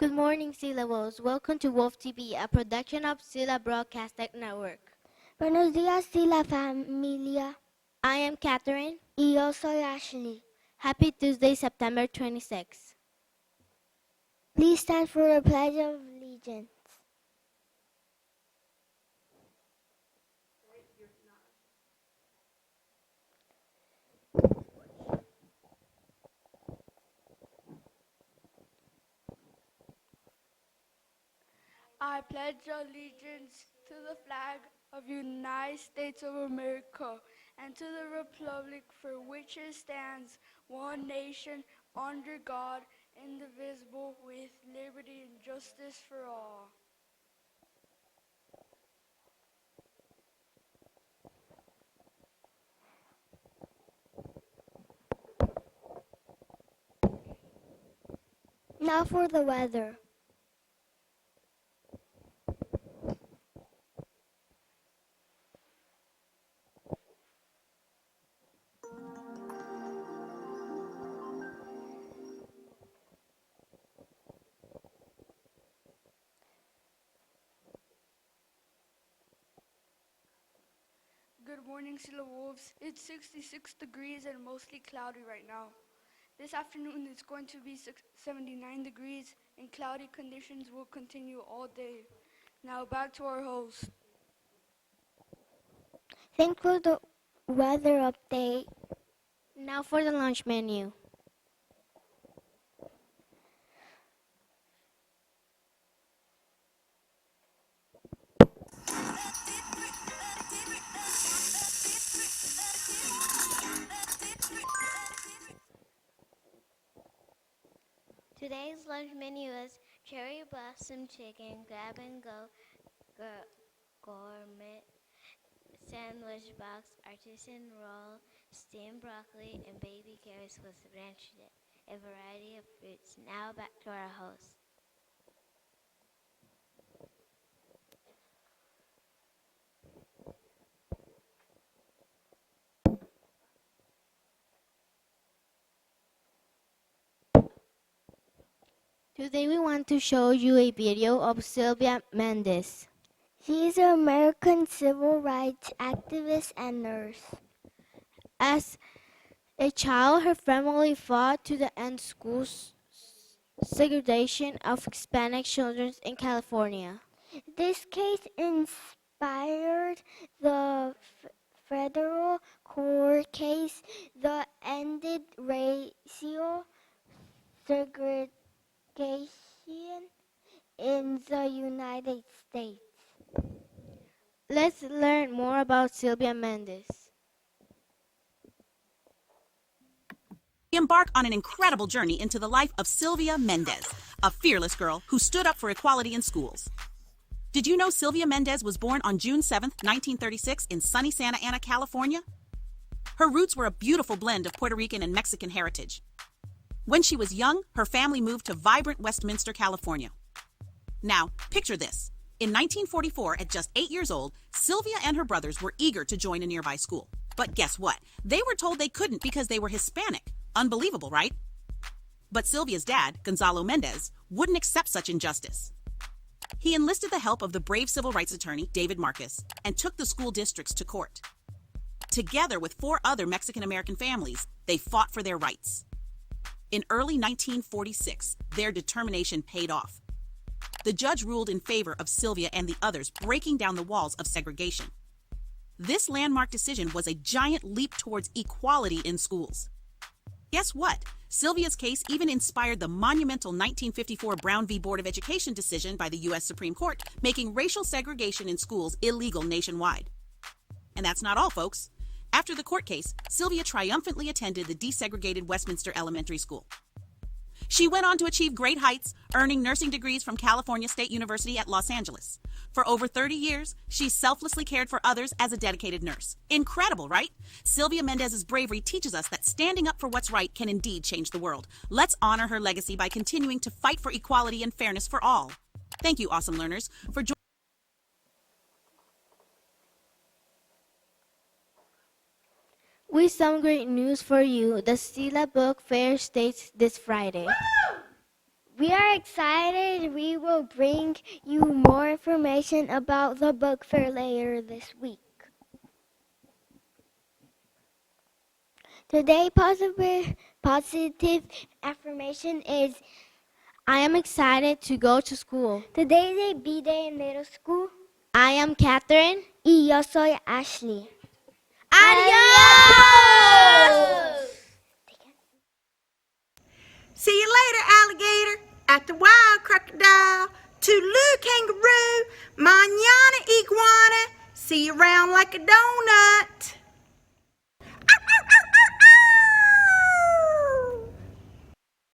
Good morning, Syllables. Welcome to Wolf TV, a production of Silla Broadcasting Network. Buenos días, Sila familia. I am Catherine. Y yo soy Ashley. Happy Tuesday, September 26. Please stand for the Pledge of Allegiance. I pledge allegiance to the flag of the United States of America and to the republic for which it stands, one nation, under God, indivisible, with liberty and justice for all. Now for the weather. Good morning, Silla Wolves. It's 66 degrees and mostly cloudy right now. This afternoon it's going to be 79 degrees and cloudy conditions will continue all day. Now back to our host. Thanks for the weather update. Now for the lunch menu. Today's lunch menu is cherry blossom chicken, grab and go gourmet sandwich box, artisan roll, steamed broccoli, and baby carrots with ranch dip, a variety of fruits. Now back to our host. Today we want to show you a video of Sylvia Mendez. She is an American civil rights activist and nurse. As a child, her family fought to the end school segregation of Hispanic children in California. This case inspired the federal court case that ended racial segregation in the United States. Let's learn more about Sylvia Mendez. We embark on an incredible journey into the life of Sylvia Mendez, a fearless girl who stood up for equality in schools. Did you know Sylvia Mendez was born on June 7, 1936 in sunny Santa Ana, California? Her roots were a beautiful blend of Puerto Rican and Mexican heritage. When she was young, her family moved to vibrant Westminster, California. Now, picture this. In 1944, at just 8 years old, Sylvia and her brothers were eager to join a nearby school. But guess what? They were told they couldn't because they were Hispanic. Unbelievable, right? But Sylvia's dad, Gonzalo Mendez, wouldn't accept such injustice. He enlisted the help of the brave civil rights attorney, David Marcus, and took the school districts to court. Together with 4 other Mexican-American families, they fought for their rights. In early 1946, their determination paid off. The judge ruled in favor of Sylvia and the others, breaking down the walls of segregation. This landmark decision was a giant leap towards equality in schools. Guess what? Sylvia's case even inspired the monumental 1954 Brown v. Board of Education decision by the U.S. Supreme Court, making racial segregation in schools illegal nationwide. And that's not all, folks. After the court case, Sylvia triumphantly attended the desegregated Westminster Elementary School. She went on to achieve great heights, earning nursing degrees from California State University at Los Angeles. For over 30 years, she selflessly cared for others as a dedicated nurse. Incredible, right? Sylvia Mendez's bravery teaches us that standing up for what's right can indeed change the world. Let's honor her legacy by continuing to fight for equality and fairness for all. Thank you, awesome learners, for joining. With some great news for you, the Silla Book Fair starts this Friday. We are excited. We will bring you more information about the book fair later this week. Today, positive affirmation is I am excited to go to school. Today's a B-Day in middle school. I am Catherine. Y yo soy Ashley. Adios! See you later, alligator. At the wild crocodile. Toodaloo, kangaroo. Manana, iguana. See you round like a donut.